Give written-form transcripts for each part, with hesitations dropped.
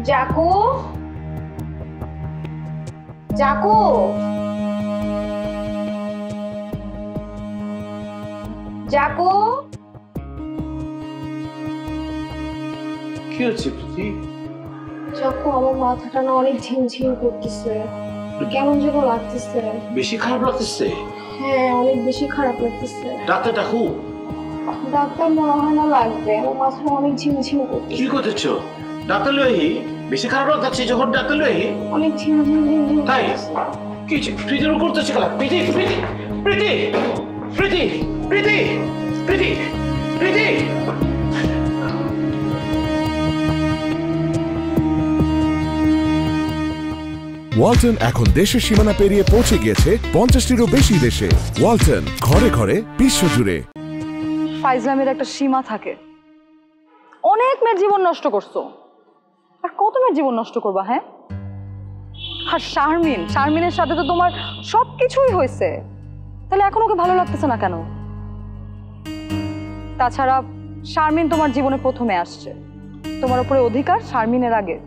জাকু জাকু জাকু কি হচ্ছে প্রীতি? জাকু আমার মাথাটা না অনেক ঝিমঝিম করতেছে, কেমন যেন লাগতেছে। বেশি খারাপ লাগতেছে? হ্যাঁ অনেক বেশি খারাপ লাগতেছে। ডাক্তার ডাকু? ডাক্তার মনে হয় না লাগবে, আমার মাথাটা অনেক ঝিমঝিম করতেছে। কি করতেছো? ডাক্তার লইহি? বেশি খারাপ লাগছে যখন ডাক্তার লইহি? অনেক ঝিমঝিম ঝিমঝিম তাই করতেছে। কি প্রীতির করতেছে খেলা? প্রীতি প্রীতি প্রীতি প্রীতি প্রীতি প্রীতি প্রীতি ওয়ালটন এখন দেশের সীমানা পেরিয়ে পৌঁছে গিয়েছে 50টিরও বেশি দেশে। ওয়ালটন, ঘরে ঘরে বিশ্বজুড়ে। ফাইজলামের একটা সীমা থাকে। অনেক মেয়ের জীবন নষ্ট করছো, আর কত মেয়ের জীবন নষ্ট করবা? হ্যাঁ, আর শারমিনের সাথে তো তোমার সবকিছুই হয়েছে, তাহলে এখন ওকে ভালো লাগতেছে না কেন? তাছাড়া শারমিন তোমার জীবনে প্রথমে আসছে, তোমার উপরে অধিকার শারমিনের আগে।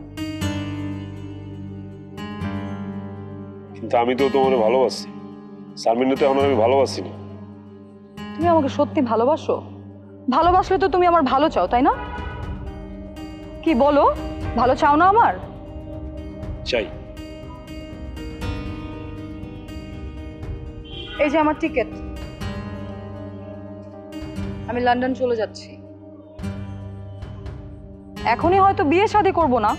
কিন্তু আমি তো তোমার ভালোবাসি, শারমিনকে তো এখন আমি ভালোবাসি না। তুমি আমাকে সত্যি ভালোবাসো? ভালোবাসলে তো তুমি আমার ভালো চাও, তাই না? কি বলো, ভালো চাও না আমার? চাই। এই যে আমার টিকিট, আমি লন্ডন চলে যাচ্ছি। এখনই হয়তো বিয়ে শাদী করব না,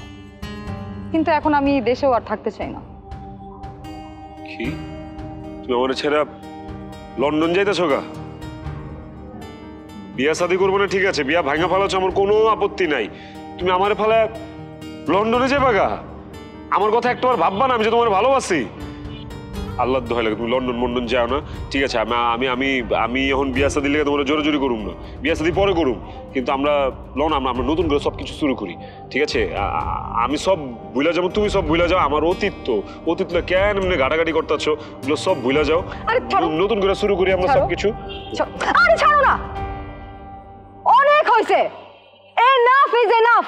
কিন্তু এখন আমি দেশেও আর থাকতে চাই না। কি তুমি আমার ছেড়ে লন্ডন যাইতেছো? গা বিয়া শাদী করবো না ঠিক আছে, বিয়া ভাঙা ফেলাছো, আমার কোনো আপত্তি নাই। তুমি আমার ফেলে লন্ডনে যাবা? গা আমার কথা একটাবার ভাববা না? আমি যে তোমার ভালোবাসি। আল্লাহর দোহাই লাগে, তুমি লন্ডন যাও না, ঠিক আছে? আমি আমি আমি এখন বিয়া শাদী লেগে তোমার জোরাজোরি করুম না, বিয়া শাদী পরে করুম, কিন্তু আমরা আমরা নতুন করে সবকিছু শুরু করি, ঠিক আছে? আমি সব ভুলে যাবো, তুমি সব ভুলে যাও। আমার অতীত কেন এমনি ঘাটাঘাটি করতেছো, এগুলো সব ভুলে যাও, নতুন করে শুরু করি আমরা সবকিছু। আরে ছাড়ো না, অনেক হয়েছে, এনাফ ইজ এনাফ।